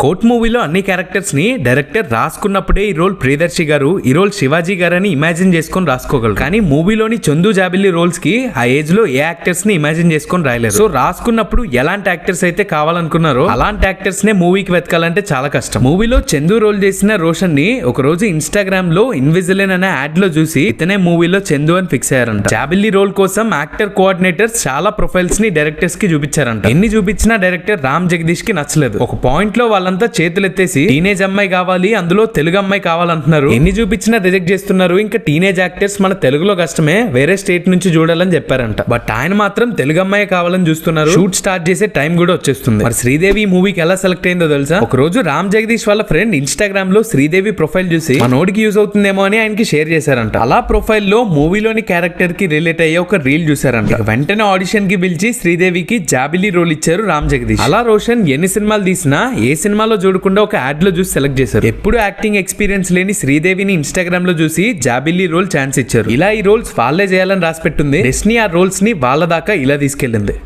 Court మూవీలో అన్ని characters ని డైరెక్టర్ రాసుకున్నప్పుడే ఈ రోల్ ప్రియదర్శి గారు, ఈ రోల్ శివాజీ గారు అని ఇమాజిన్ చేసుకొని రాసుకోగలరు. కానీ మూవీలోని చందు జాబిల్లి రోల్స్ కి ఆ ఏజ్ లో ఏ యాక్టర్స్ ని ఇమాజిన్ చేసుకొని రాయలేరు. సో రాసుకున్నప్పుడు ఎలాంటి యాక్టర్స్ అయితే కావాలనుకున్నారో అలాంటి యాక్టర్స్ నే మూవీకి వెతకాలంటే చాలా కష్టం. మూవీలో చందు రోల్ చేసిన రోషన్ ని ఒక రోజు ఇన్స్టాగ్రామ్ లో ఇన్విజిలెన్ అనే యాడ్ లో చూసి ఇతనే మూవీలో చందు అని ఫిక్స్ అయ్యారంట. జాబిల్లి రోల్ కోసం యాక్టర్ కోఆర్డినేటర్స్ చాలా ప్రొఫైల్స్ ని డైరెక్టర్స్ కి చూపించారంట. ఎన్ని చూపించినా డైరెక్టర్ రామ్ జగదీష్ కి నచ్చలేదు. ఒక పాయింట్ లో వాళ్ళంతా చేతులెత్తేసి టీనేజ్ అమ్మాయి కావాలి, అందులో తెలుగు అమ్మాయి కావాలంటున్నారు, ఎన్ని చూపించినా రిజెక్ట్ చేస్తున్నారు, ఇంకా టీనేజ్ యాక్టర్స్ మన తెలుగులో కష్టమే, వేరే స్టేట్ నుంచి చూడాలని చెప్పారంట. బట్ ఆయన మాత్రం తెలుగు అమ్మాయి కావాలని చూస్తున్నారు. షూట్ స్టార్ట్ చేసే టైం కూడా వచ్చేస్తుంది. మరి శ్రీదేవి మూవీకి ఎలా సెలెక్ట్ అయిందో తెలుసా? ఒక రోజు రామ్ జగదీష్ వాళ్ళ ఫ్రెండ్ ఇన్స్టాగ్రామ్ లో శ్రీదేవి ప్రొఫైల్ చూసి మనోడికి యూజ్ అవుతుందేమో అని ఆయనకి షేర్ చేశారంట. అలా ప్రొఫైల్ లో మూవీలోని క్యారెక్టర్ కి రిలేట్ అయ్యే ఒక రీల్ చూసారంట. వెంటనే ఆడిషన్ కి పిలిచి శ్రీదేవికి జాబిలి రోల్ ఇచ్చారు రామ్ జగదీష్. అలా రోషన్ ఎన్ని సినిమాలు తీసినా ఏ సినిమాలో చూడకుండా ఒక యాడ్ లో చూసి సెలెక్ట్ చేశారు. ఎప్పుడు యాక్టింగ్ ఎక్స్పీరియన్స్ లేని శ్రీదేవిని ఇన్స్టాగ్రామ్ లో చూసి జాబిల్లి రోల్ ఛాన్స్ ఇచ్చారు. ఇలా ఈ రోల్స్ వాళ్ళే చేయాలని రాసి పెట్టుంది. డెస్నీ ఆ రోల్స్ ని వాళ్ళ దాకా ఇలా తీసుకెళ్ళింది.